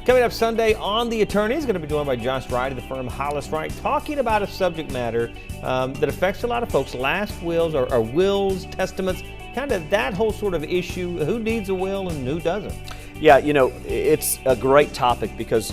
Coming up Sunday on The Attorney is going to be joined by Josh Wright of the firm Hollis Wright, talking about a subject matter that affects a lot of folks, last wills or wills, testaments, kind of that whole sort of issue, who needs a will and who doesn't. Yeah, it's a great topic because,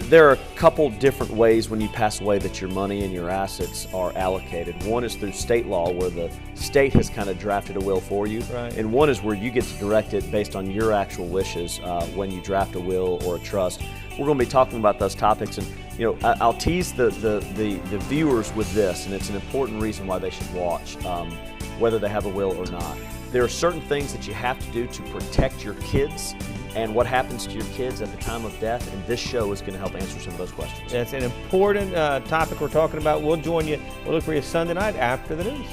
there are a couple different ways when you pass away that your money and your assets are allocated. One is through state law, where the state has kind of drafted a will for you. Right. And one is where you get to direct it based on your actual wishes when you draft a will or a trust. We're going to be talking about those topics, and I'll tease the viewers with this, and it's an important reason why they should watch, whether they have a will or not. There are certain things that you have to do to protect your kids and what happens to your kids at the time of death, and this show is going to help answer some of those questions. That's an important topic we're talking about. We'll join you. We'll look for you Sunday night after the news.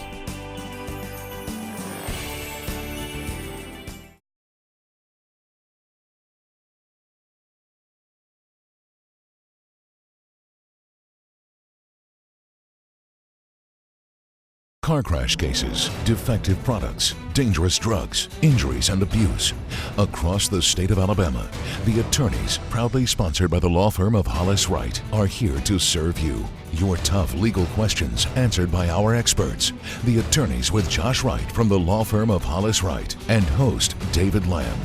Car crash cases, defective products, dangerous drugs, injuries, and abuse. Across the state of Alabama, the attorneys, proudly sponsored by the law firm of Hollis Wright, are here to serve you. Your tough legal questions answered by our experts. The attorneys with Josh Wright from the law firm of Hollis Wright and host David Lamb.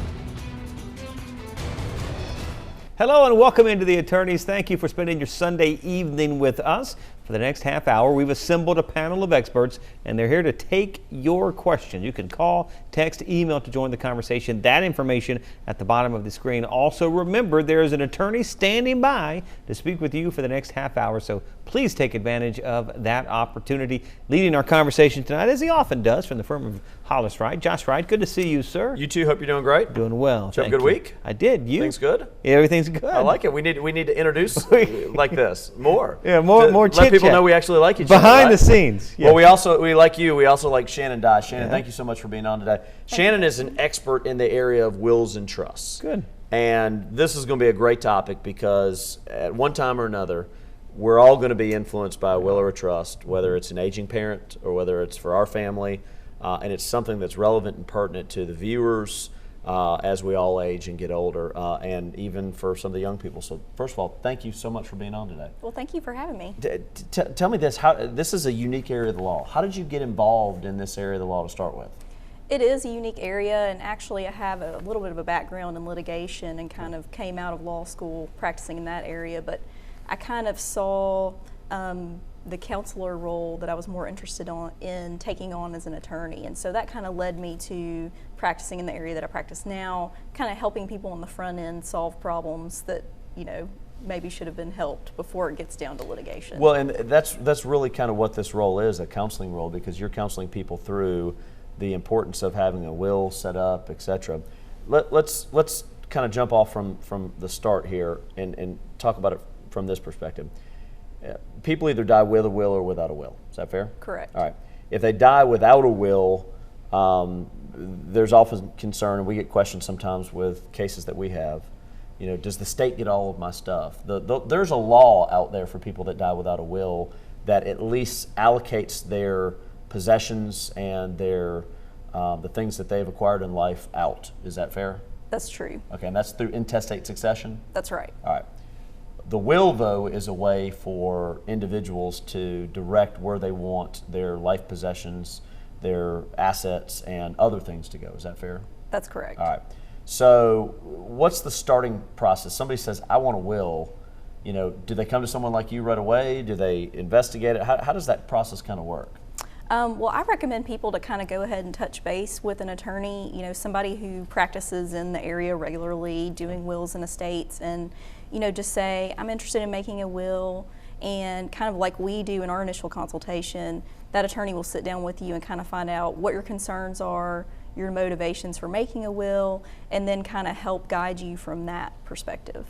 Hello and welcome into The Attorneys. Thank you for spending your Sunday evening with us. For the next half hour, we've assembled a panel of experts, and they're here to take your questions. You can call, text, email to join the conversation. That information at the bottom of the screen. Also, remember, there is an attorney standing by to speak with you for the next half hour, so please take advantage of that opportunity. Leading our conversation tonight, as he often does, from the firm of Hollis Wright, Josh Wright. Good to see you, sir. You too. Hope you're doing great. Doing well. Did you have a good week? I did. You? Things good? Yeah, everything's good. I like it. We need to introduce like this more. Yeah, more chit-chat. Let people know we actually like each other. Behind the scenes. Yes. Well, we like you. We also like Shannon Dye. Shannon, thank you so much for being on today. Shannon is an expert in the area of wills and trusts. Good. And this is going to be a great topic because at one time or another, we're all going to be influenced by a will or a trust, whether it's an aging parent or whether it's for our family. And it's something that's relevant and pertinent to the viewers as we all age and get older, and even for some of the young people. So first of all, thank you so much for being on today. Well, thank you for having me. Tell me this, this is a unique area of the law. How did you get involved in this area of the law to start with? It is a unique area, and actually I have a little bit of a background in litigation and kind of came out of law school practicing in that area, but I kind of saw the counselor role that I was more interested in taking on as an attorney, and so that kind of led me to practicing in the area that I practice now, kind of helping people on the front end solve problems that maybe should have been helped before it gets down to litigation. Well, and that's really kind of what this role is, a counseling role, because you're counseling people through the importance of having a will set up, etc. Let's kind of jump off from the start here and talk about it from this perspective. People either die with a will or without a will. Is that fair? Correct. All right. If they die without a will, there's often concern, and we get questions sometimes with cases that we have. Does the state get all of my stuff? There's a law out there for people that die without a will that at least allocates their possessions and their the things that they've acquired in life out. Is that fair? That's true. Okay, and that's through intestate succession? That's right. All right. The will, though, is a way for individuals to direct where they want their life possessions, their assets, and other things to go. Is that fair? That's correct. All right. So what's the starting process? Somebody says, I want a will. Do they come to someone like you right away? Do they investigate it? How does that process kind of work? Well, I recommend people to kind of go ahead and touch base with an attorney, somebody who practices in the area regularly, doing wills and estates, and just say, I'm interested in making a will, and kind of like we do in our initial consultation, that attorney will sit down with you and kind of find out what your concerns are, your motivations for making a will, and then kind of help guide you from that perspective.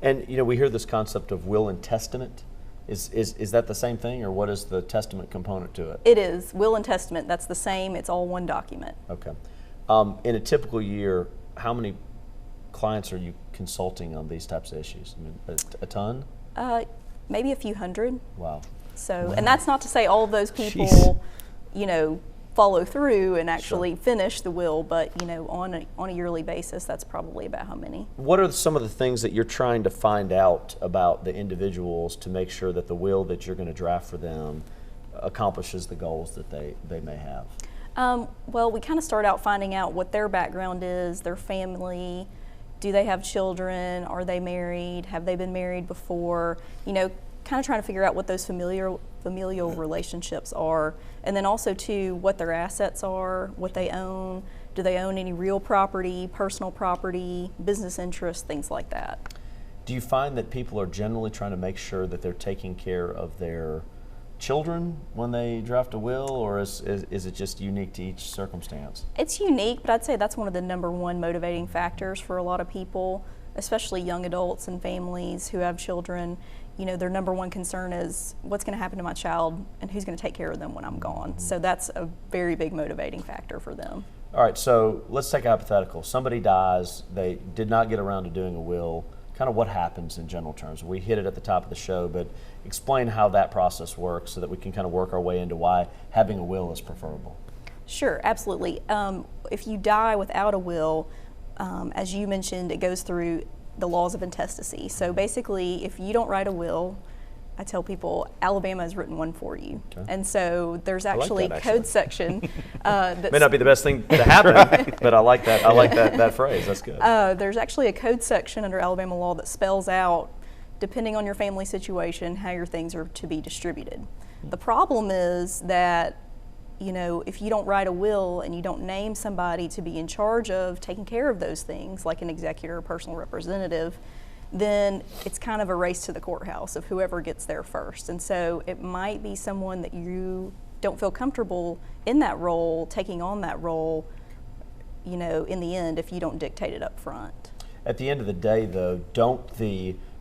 And we hear this concept of will and testament. Is that the same thing, or what is the testament component to it? It is. Will and testament, that's the same. It's all one document. Okay. In a typical year, how many clients are you consulting on these types of issues? I mean, a ton? Maybe a few hundred. Wow. So, and that's not to say all of those people, follow through and actually finish the will, but on a yearly basis, that's probably about how many. What are some of the things that you're trying to find out about the individuals to make sure that the will that you're going to draft for them accomplishes the goals that they may have? Well, we kind of start out finding out what their background is, their family. Do they have children? Are they married? Have they been married before? Kind of trying to figure out what those familial relationships are, and then also too what their assets are, what they own. Do they own any real property, personal property, business interests, things like that? Do you find that people are generally trying to make sure that they're taking care of their children when they draft a will, or is it just unique to each circumstance? It's unique, but I'd say that's one of the number one motivating factors for a lot of people, especially young adults and families who have children. Their number one concern is what's going to happen to my child and who's going to take care of them when I'm gone. So that's a very big motivating factor for them. All right, so let's take a hypothetical. Somebody dies, they did not get around to doing a will. Kind of what happens in general terms? We hit it at the top of the show, but explain how that process works so that we can kind of work our way into why having a will is preferable. Sure, absolutely. If you die without a will, as you mentioned, it goes through the laws of intestacy. So basically, if you don't write a will, I tell people Alabama has written one for you. Okay. And so there's actually a code section. May not be the best thing to happen, but I like that. I like that phrase. That's good. There's actually a code section under Alabama law that spells out, depending on your family situation, how your things are to be distributed. The problem is that if you don't write a will and you don't name somebody to be in charge of taking care of those things, like an executor or personal representative, then it's kind of a race to the courthouse of whoever gets there first. And so it might be someone that you don't feel comfortable in that role, taking on that role, in the end, if you don't dictate it up front. At the end of the day, though,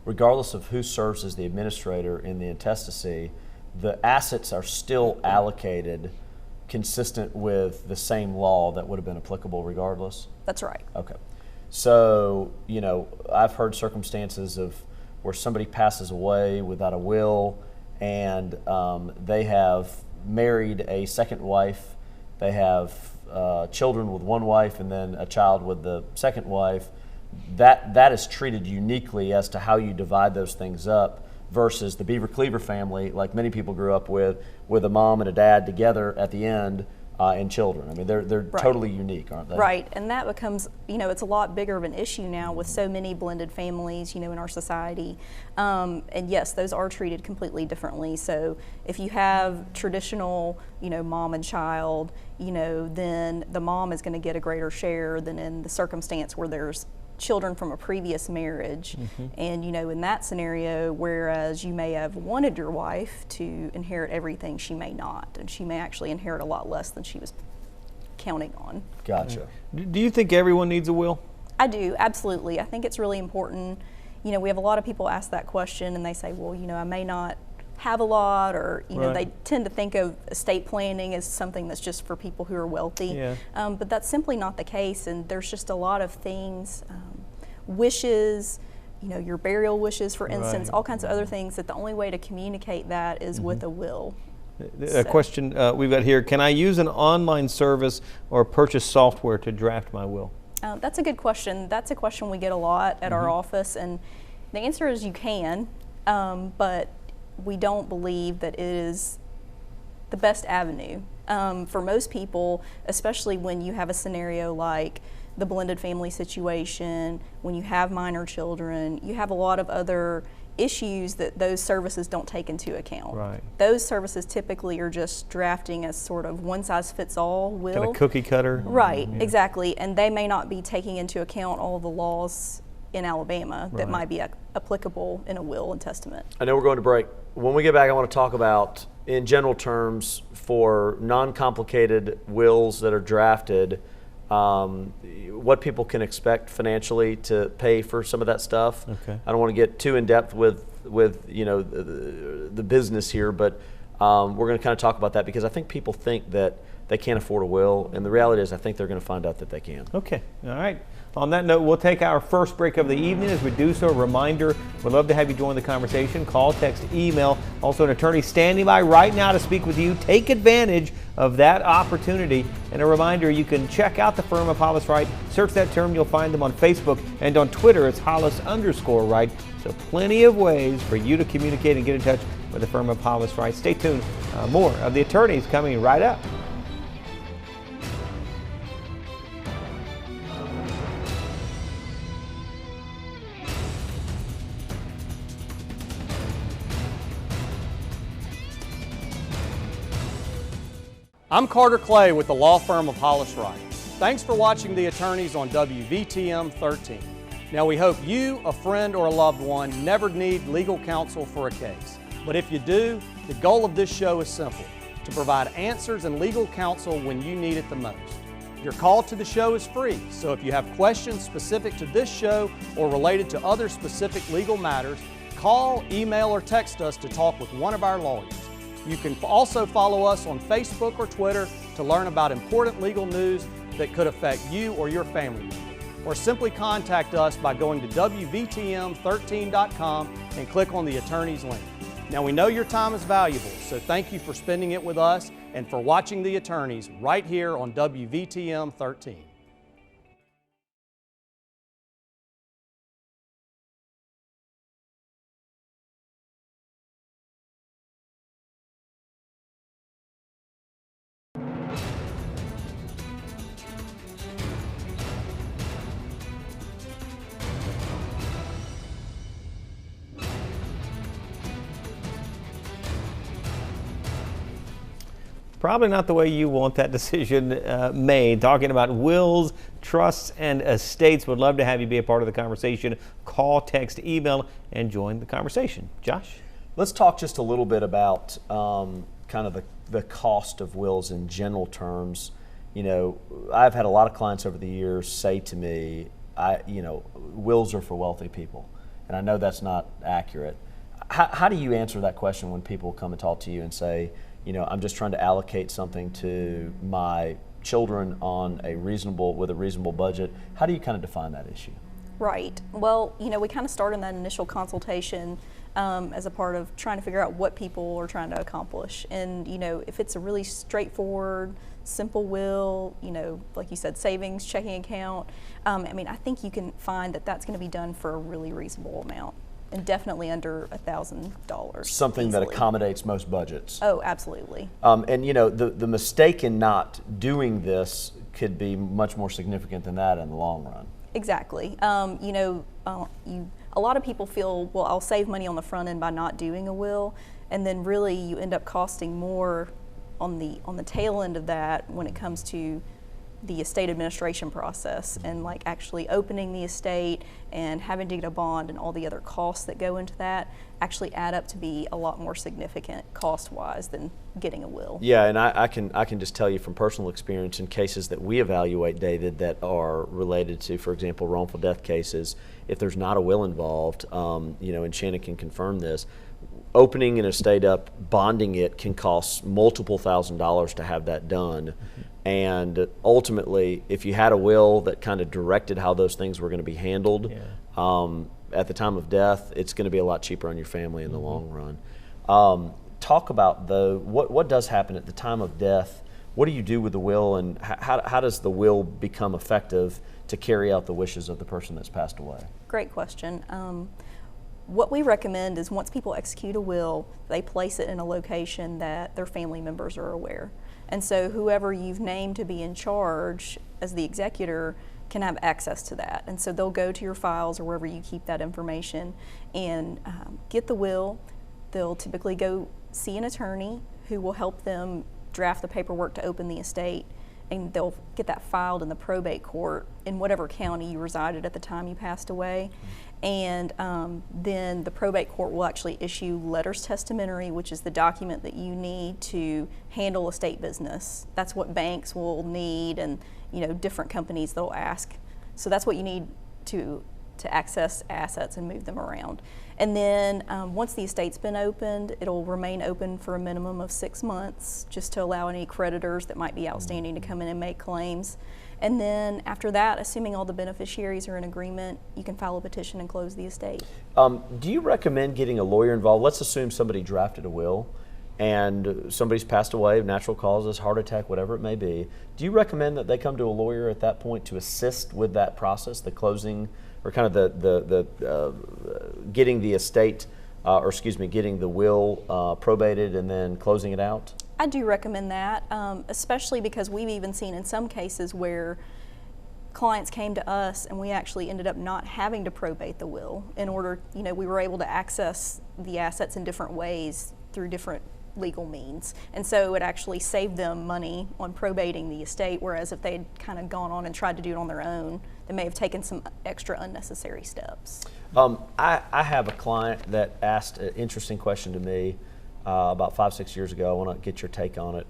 regardless of who serves as the administrator in the intestacy, the assets are still allocated consistent with the same law that would have been applicable regardless? That's right. Okay. So, I've heard circumstances of where somebody passes away without a will and they have married a second wife, they have children with one wife and then a child with the second wife. That is treated uniquely as to how you divide those things up versus the Beaver Cleaver family, like many people grew up with a mom and a dad together at the end and children. I mean, they're right. Totally unique, aren't they? Right, and that becomes, it's a lot bigger of an issue now with so many blended families, in our society. And yes, those are treated completely differently. So if you have traditional, mom and child, then the mom is going to get a greater share than in the circumstance where there's children from a previous marriage. Mm-hmm. And in that scenario, whereas you may have wanted your wife to inherit everything, she may not, and she may actually inherit a lot less than she was counting on. Gotcha. Do you think everyone needs a will? I do, absolutely. I think it's really important. We have a lot of people ask that question and they say, well, I may not have a lot, or right. They tend to think of estate planning as something that's just for people who are wealthy. Yeah. But that's simply not the case, and there's just a lot of things, wishes, your burial wishes, for instance, right. All kinds of other things, that the only way to communicate that is mm-hmm. with a will. A question we've got here: can I use an online service or purchase software to draft my will? That's a good question. That's a question we get a lot at mm-hmm. our office, and the answer is you can, but we don't believe that it is the best avenue. For most people, especially when you have a scenario like the blended family situation, when you have minor children, you have a lot of other issues that those services don't take into account. Right. Those services typically are just drafting a sort of one-size-fits-all will. Kind of cookie cutter. Right, yeah. Exactly. And they may not be taking into account all the laws in Alabama that right. might be applicable in a will and testament. I know we're going to break. When we get back, I want to talk about, in general terms, for non-complicated wills that are drafted, what people can expect financially to pay for some of that stuff. Okay. I don't want to get too in depth with the business here, but we're going to kind of talk about that because I think people think that they can't afford a will, and the reality is I think they're going to find out that they can. Okay. All right. On that note, we'll take our first break of the evening. As we do so, a reminder, we'd love to have you join the conversation. Call, text, email. Also, an attorney standing by right now to speak with you. Take advantage of that opportunity. And a reminder, you can check out the firm of Hollis Wright. Search that term. You'll find them on Facebook, and on Twitter, it's Hollis_Wright. So plenty of ways for you to communicate and get in touch with the firm of Hollis Wright. Stay tuned. More of the attorneys coming right up. I'm Carter Clay with the law firm of Hollis Wright. Thanks for watching The Attorneys on WVTM 13. Now we hope you, a friend, or a loved one never need legal counsel for a case. But if you do, the goal of this show is simple: to provide answers and legal counsel when you need it the most. Your call to the show is free, so if you have questions specific to this show or related to other specific legal matters, call, email, or text us to talk with one of our lawyers. You can also follow us on Facebook or Twitter to learn about important legal news that could affect you or your family member. Or simply contact us by going to WVTM13.com and click on the attorney's link. Now we know your time is valuable, so thank you for spending it with us and for watching The Attorneys right here on WVTM 13. Probably not the way you want that decision made. Talking about wills, trusts, and estates. Would love to have you be a part of the conversation. Call, text, email, and join the conversation. Josh? Let's talk just a little bit about kind of the cost of wills in general terms. You know, I've had a lot of clients over the years say to me, wills are for wealthy people. And I know that's not accurate. How do you answer that question when people come and talk to you and say, I'm just trying to allocate something to my children with a reasonable budget? How do you kind of define that issue? Right. Well, we kind of start in that initial consultation as a part of trying to figure out what people are trying to accomplish. And, if it's a really straightforward, simple will, like you said, savings, checking account, I think you can find that that's going to be done for a really reasonable amount. And definitely under $1,000. Something easily. that accommodates most budgets. Oh, absolutely. And the mistake in not doing this could be much more significant than that in the long run. Exactly. A lot of people feel, well, I'll save money on the front end by not doing a will, and then really you end up costing more on the tail end of that when it comes to the estate administration process and like actually opening the estate and having to get a bond and all the other costs that go into that actually add up to be a lot more significant cost-wise than getting a will. Yeah, and I can just tell you from personal experience in cases that we evaluate, David, that are related to, for example, wrongful death cases, if there's not a will involved, and Shannon can confirm this, opening an estate up, bonding it can cost multiple $1,000s to have that done. Mm-hmm. And ultimately, if you had a will that kind of directed how those things were going to be handled, at the time of death, it's going to be a lot cheaper on your family in the long run. Talk about, though, what does happen at the time of death? What do you do with the will, and how does the will become effective to carry out the wishes of the person that's passed away? Great question. What we recommend is once people execute a will, they place it in a location that their family members are aware. And so whoever you've named to be in charge as the executor can have access to that. And so they'll go to your files or wherever you keep that information and get the will. They'll typically go see an attorney who will help them draft the paperwork to open the estate, and they'll get that filed in the probate court in whatever county you resided at the time you passed away. And then the probate court will actually issue letters testamentary, which is the document that you need to handle estate business. That's what banks will need, and different companies they'll ask. So that's what you need to to access assets and move them around. And then once the estate's been opened, it'll remain open for a minimum of 6 months, just to allow any creditors that might be outstanding to come in and make claims. And then after that, assuming all the beneficiaries are in agreement, you can file a petition and close the estate. Do you recommend getting a lawyer involved? Let's assume somebody drafted a will and somebody's passed away of natural causes, heart attack, whatever it may be. Do you recommend that they come to a lawyer at that point to assist with that process, the closing, or kind of the getting the estate, getting the will probated and then closing it out? I do recommend that, especially because we've even seen in some cases where clients came to us and we actually ended up not having to probate the will in order, we were able to access the assets in different ways through different legal means. And so it actually saved them money on probating the estate, whereas if they'd kind of gone on and tried to do it on their own, they may have taken some extra unnecessary steps. I have a client that asked an interesting question to me about 5-6 years ago. I want to get your take on it.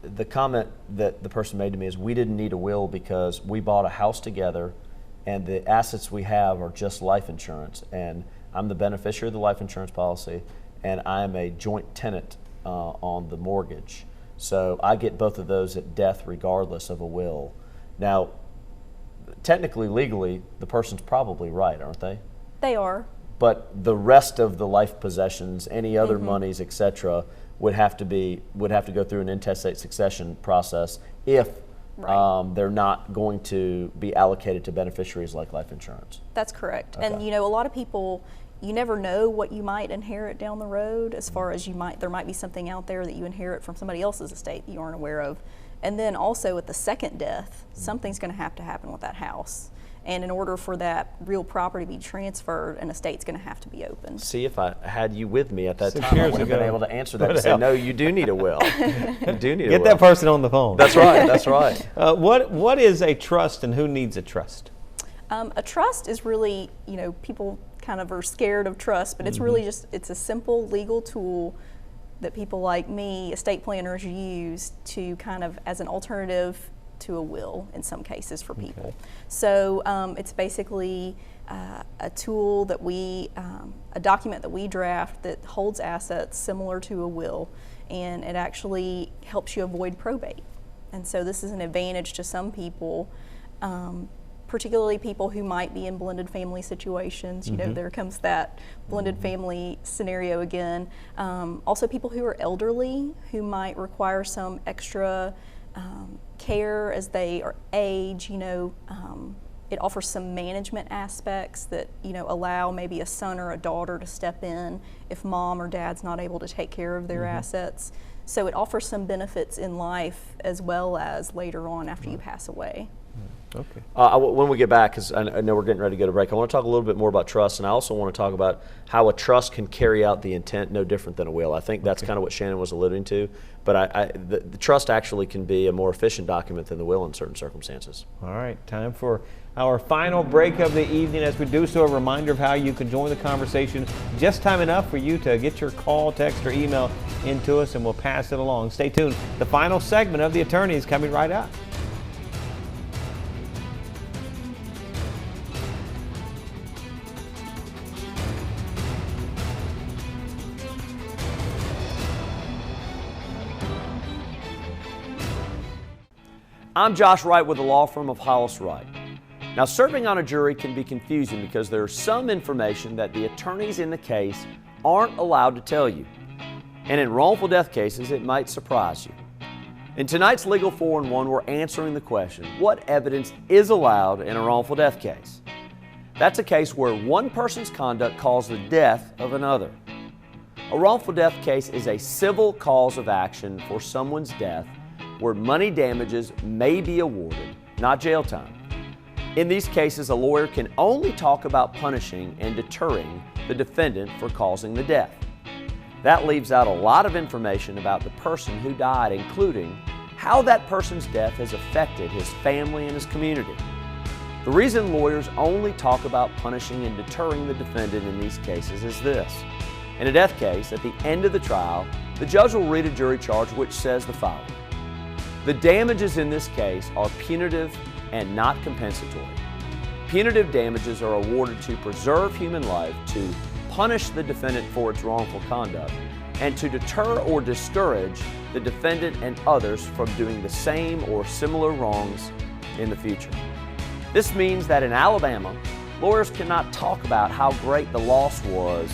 The comment that the person made to me is, we didn't need a will because we bought a house together and the assets we have are just life insurance, and I'm the beneficiary of the life insurance policy and I'm a joint tenant on the mortgage. So I get both of those at death regardless of a will. Now, technically, legally, the person's probably right, aren't they? They are. But the rest of the life possessions, any other monies, etc., would have to go through an intestate succession process if they're not going to be allocated to beneficiaries like life insurance. That's correct. Okay. And a lot of people, you never know what you might inherit down the road, as far as there might be something out there that you inherit from somebody else's estate that you aren't aware of. And then also at the second death, something's going to happen with that house. And in order for that real property to be transferred, an estate's going to have to be opened. See, if I had you with me at that 6 time, I years would have been ago. able to answer that and say, no, you do need a will. You do need a will. Get that person on the phone. That's right, that's right. What is a trust and who needs a trust? A trust is really, people kind of are scared of trust, but it's really it's a simple legal tool that people like me, estate planners, use to kind of as an alternative to a will in some cases for people. Okay. So it's basically a tool that a document that we draft that holds assets similar to a will, and it actually helps you avoid probate. And so this is an advantage to some people, particularly people who might be in blended family situations. There comes that blended family scenario again. Also people who are elderly, who might require some extra care as they age. It offers some management aspects that allow maybe a son or a daughter to step in if mom or dad's not able to take care of their assets. So it offers some benefits in life as well as later on after you pass away. Okay. When we get back, because I know we're getting ready to go to break, I want to talk a little bit more about trust, and I also want to talk about how a trust can carry out the intent no different than a will. I think that's kind of what Shannon was alluding to, but the trust actually can be a more efficient document than the will in certain circumstances. All right, time for our final break of the evening. As we do so, a reminder of how you can join the conversation. Just time enough for you to get your call, text, or email into us, and we'll pass it along. Stay tuned. The final segment of The Attorney is coming right up. I'm Josh Wright with the law firm of Hollis Wright. Now, serving on a jury can be confusing because there's some information that the attorneys in the case aren't allowed to tell you. And in wrongful death cases, it might surprise you. In tonight's Legal 4-in-1, we're answering the question, what evidence is allowed in a wrongful death case? That's a case where one person's conduct caused the death of another. A wrongful death case is a civil cause of action for someone's death where money damages may be awarded, not jail time. In these cases, a lawyer can only talk about punishing and deterring the defendant for causing the death. That leaves out a lot of information about the person who died, including how that person's death has affected his family and his community. The reason lawyers only talk about punishing and deterring the defendant in these cases is this. In a death case, at the end of the trial, the judge will read a jury charge which says the following. The damages in this case are punitive and not compensatory. Punitive damages are awarded to preserve human life, to punish the defendant for its wrongful conduct, and to deter or discourage the defendant and others from doing the same or similar wrongs in the future. This means that in Alabama, lawyers cannot talk about how great the loss was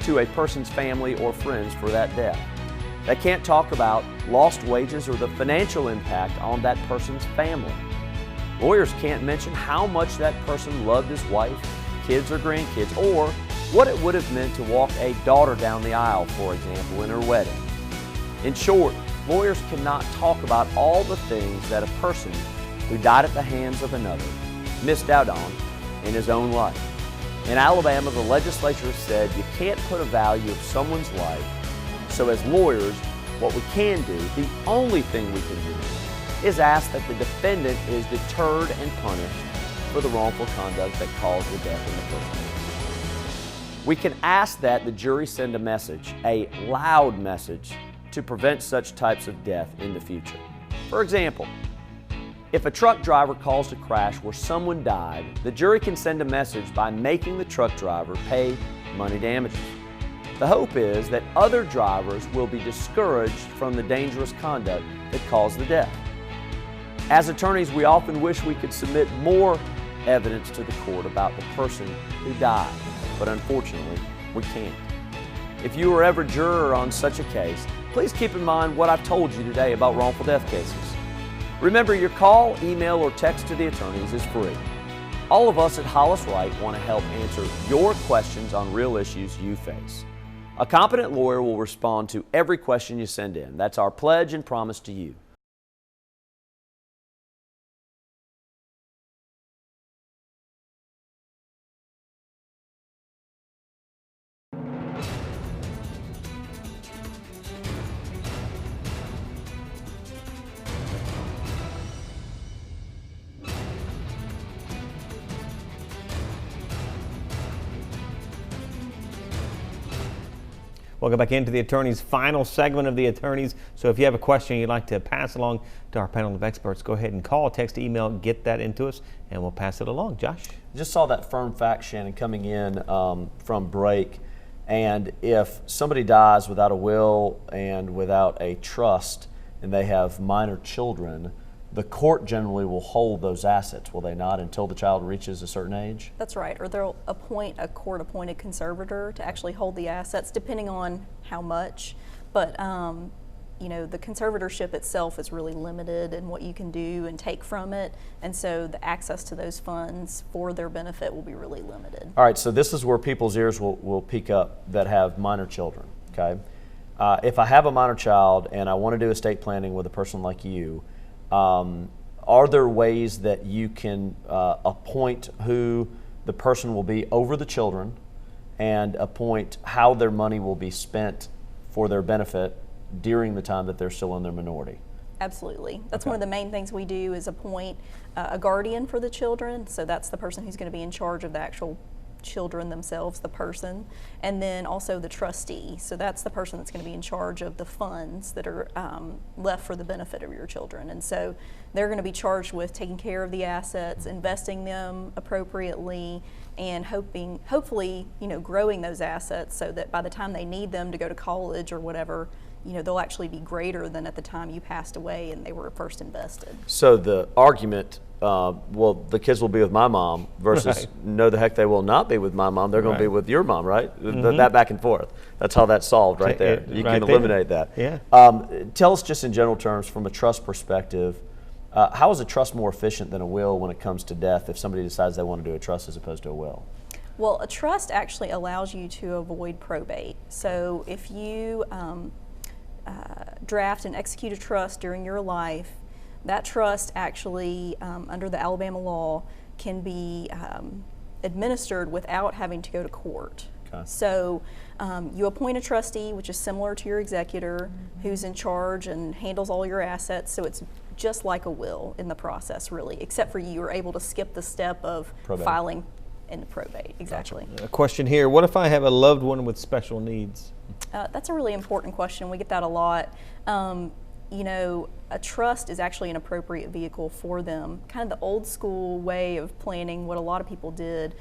to a person's family or friends for that death. They can't talk about lost wages or the financial impact on that person's family. Lawyers can't mention how much that person loved his wife, kids or grandkids, or what it would have meant to walk a daughter down the aisle, for example, in her wedding. In short, lawyers cannot talk about all the things that a person who died at the hands of another missed out on in his own life. In Alabama, the legislature said you can't put a value of someone's life. So as lawyers, what we can do, the only thing we can do, is ask that the defendant is deterred and punished for the wrongful conduct that caused the death in the first place. We can ask that the jury send a message, a loud message, to prevent such types of death in the future. For example, if a truck driver caused a crash where someone died, the jury can send a message by making the truck driver pay money damages. The hope is that other drivers will be discouraged from the dangerous conduct that caused the death. As attorneys, we often wish we could submit more evidence to the court about the person who died, but unfortunately, we can't. If you are ever a juror on such a case, please keep in mind what I've told you today about wrongful death cases. Remember, your call, email, or text to the attorneys is free. All of us at Hollis Wright want to help answer your questions on real issues you face. A competent lawyer will respond to every question you send in. That's our pledge and promise to you. Welcome back into the Attorney's final segment of the Attorneys. So if you have a question you'd like to pass along to our panel of experts, go ahead and call, text, email, get that into us, and we'll pass it along. Josh? Just saw that firm fact, Shannon, coming in from break. And if somebody dies without a will and without a trust, and they have minor children, the court generally will hold those assets, will they not, until the child reaches a certain age? That's right, or they'll appoint a court-appointed conservator to actually hold the assets, depending on how much. But you know, the conservatorship itself is really limited in what you can do and take from it, and so the access to those funds for their benefit will be really limited. All right, so this is where people's ears will peak up that have minor children, okay? If I have a minor child and I want to do estate planning with a person like you, are there ways that you can appoint who the person will be over the children and appoint how their money will be spent for their benefit during the time that they're still in their minority? Absolutely. That's one of the main things we do is appoint a guardian for the children. So that's the person who's going to be in charge of the actual children themselves, the person, and then also the trustee. So that's the person that's going to be in charge of the funds that are left for the benefit of your children. And so they're going to be charged with taking care of the assets, investing them appropriately, and hopefully, you know, growing those assets so that by the time they need them to go to college or whatever, you know, they'll actually be greater than at the time you passed away and they were first invested. So the argument, well, the kids will be with my mom versus right. No, the heck they will not be with my mom. They're going to be with your mom, right? That back and forth. That's how that's solved right there. You right can eliminate that. Yeah. Tell us just in general terms from a trust perspective, how is a trust more efficient than a will when it comes to death if somebody decides they want to do a trust as opposed to a will? Well, a trust actually allows you to avoid probate. So if you draft and execute a trust during your life, that trust actually, under the Alabama law, can be administered without having to go to court. Okay. So you appoint a trustee, which is similar to your executor, who's in charge and handles all your assets. So it's just like a will in the process, really, except for you are able to skip the step of probate. filing into probate. Exactly. A question here, what if I have a loved one with special needs? That's a really important question. We get that a lot. You know, a trust is actually an appropriate vehicle for them. Kind of the old school way of planning, what a lot of people did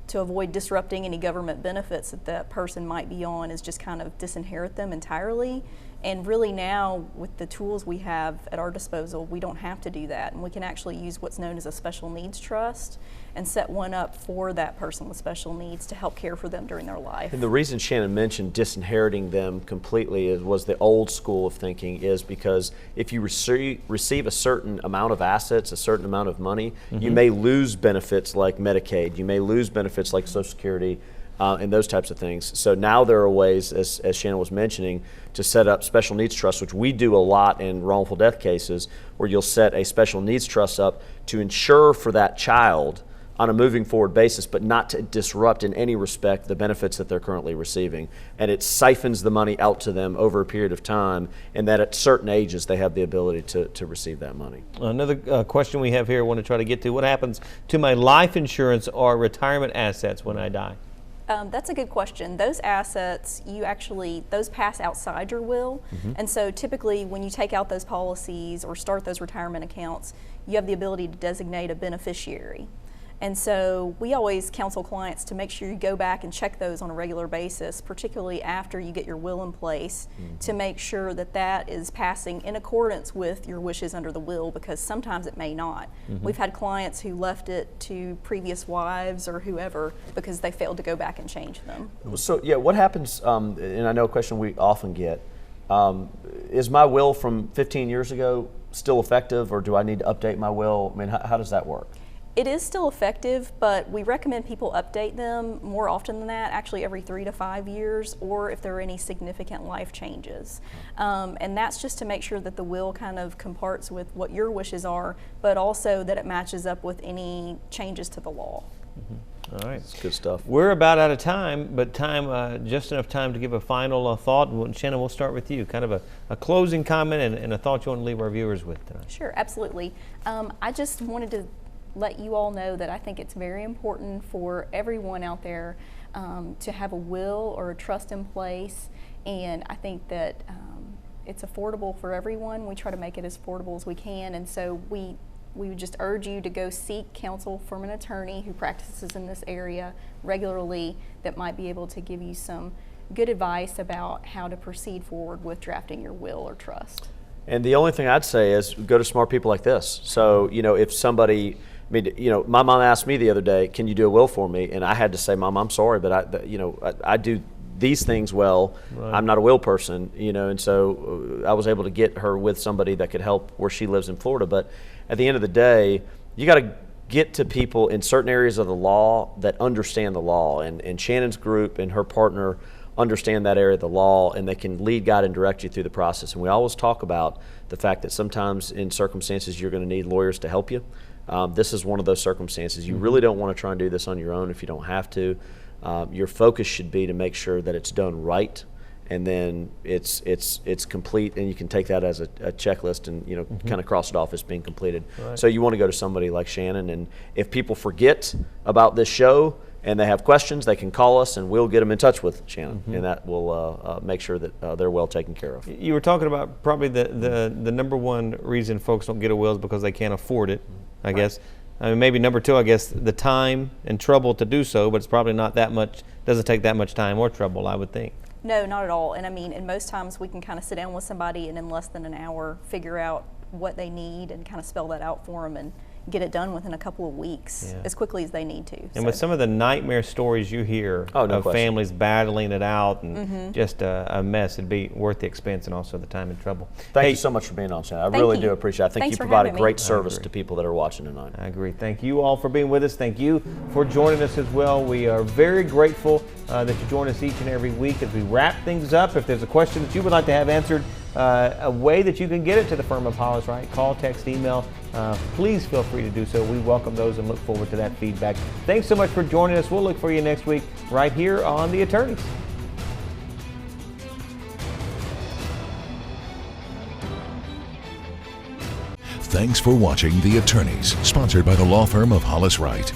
to avoid disrupting any government benefits that that person might be on, is just kind of disinherit them entirely. And really now, with the tools we have at our disposal, we don't have to do that. And we can actually use what's known as a special needs trust and set one up for that person with special needs to help care for them during their life. And the reason Shannon mentioned disinheriting them completely was the old school of thinking, is because if you receive a certain amount of assets, a certain amount of money, you may lose benefits like Medicaid, you may lose benefits like Social Security, and those types of things. So now there are ways, as Shannon was mentioning, to set up special needs trusts, which we do a lot in wrongful death cases, where you'll set a special needs trust up to ensure for that child on a moving forward basis, but not to disrupt in any respect the benefits that they're currently receiving. And it siphons the money out to them over a period of time, and that at certain ages they have the ability to receive that money. Another question we have here I want to try to get to: what happens to my life insurance or retirement assets when I die? That's a good question. Those assets, those pass outside your will. And so typically when you take out those policies or start those retirement accounts, you have the ability to designate a beneficiary. And so we always counsel clients to make sure you go back and check those on a regular basis, particularly after you get your will in place, to make sure that that is passing in accordance with your wishes under the will, because sometimes it may not. We've had clients who left it to previous wives or whoever because they failed to go back and change them. So yeah, what happens, and I know a question we often get, is my will from 15 years ago still effective, or do I need to update my will? I mean, how does that work? It is still effective, but we recommend people update them more often than that, actually every 3 to 5 years, or if there are any significant life changes. And that's just to make sure that the will kind of comports with what your wishes are, but also that it matches up with any changes to the law. All right. That's good stuff. We're about out of time, but just enough time to give a final thought. Shannon, we'll start with you. Kind of a closing comment and a thought you want to leave our viewers with tonight. Sure, absolutely. I just wanted to let you all know that I think it's very important for everyone out there to have a will or a trust in place, and I think that it's affordable for everyone. We try to make it as affordable as we can, and so we would just urge you to go seek counsel from an attorney who practices in this area regularly that might be able to give you some good advice about how to proceed forward with drafting your will or trust. And the only thing I'd say is go to smart people like this. So, if somebody, my mom asked me the other day, can you do a will for me? And I had to say, Mom, I'm sorry, but I do these things well. Right. I'm not a will person, and so I was able to get her with somebody that could help where she lives in Florida. But at the end of the day, you got to get to people in certain areas of the law that understand the law. And Shannon's group and her partner understand that area of the law, and they can lead, guide, and direct you through the process. And we always talk about the fact that sometimes in circumstances you're going to need lawyers to help you. This is one of those circumstances. You really don't want to try and do this on your own if you don't have to. Your focus should be to make sure that it's done right, and then it's complete, and you can take that as a checklist and kind of cross it off as being completed. Right. So you want to go to somebody like Shannon, and if people forget about this show and they have questions, they can call us and we'll get them in touch with Shannon, and that will make sure that they're well taken care of. You were talking about probably the number one reason folks don't get a will is because they can't afford it, I guess. I mean, maybe number two, I guess, the time and trouble to do so, but it's probably not that much, doesn't take that much time or trouble, I would think. No, not at all. And I mean, and most times we can kind of sit down with somebody and in less than an hour figure out what they need and kind of spell that out for them and get it done within a couple of weeks, as quickly as they need to. And with some of the nightmare stories you hear of families battling it out and just a mess, it'd be worth the expense and also the time and trouble. Thank you so much for being on, Shannon. I really do appreciate it. I think you provide a great service to people that are watching tonight. I agree. Thank you all for being with us. Thank you for joining us as well. We are very grateful that you join us each and every week as we wrap things up. If there's a question that you would like to have answered, a way that you can get it to the firm of Hollis Wright, call, text, email, please feel free to do so. We welcome those and look forward to that feedback. Thanks so much for joining us. We'll look for you next week right here on The Attorneys. Thanks for watching The Attorneys, sponsored by the law firm of Hollis Wright.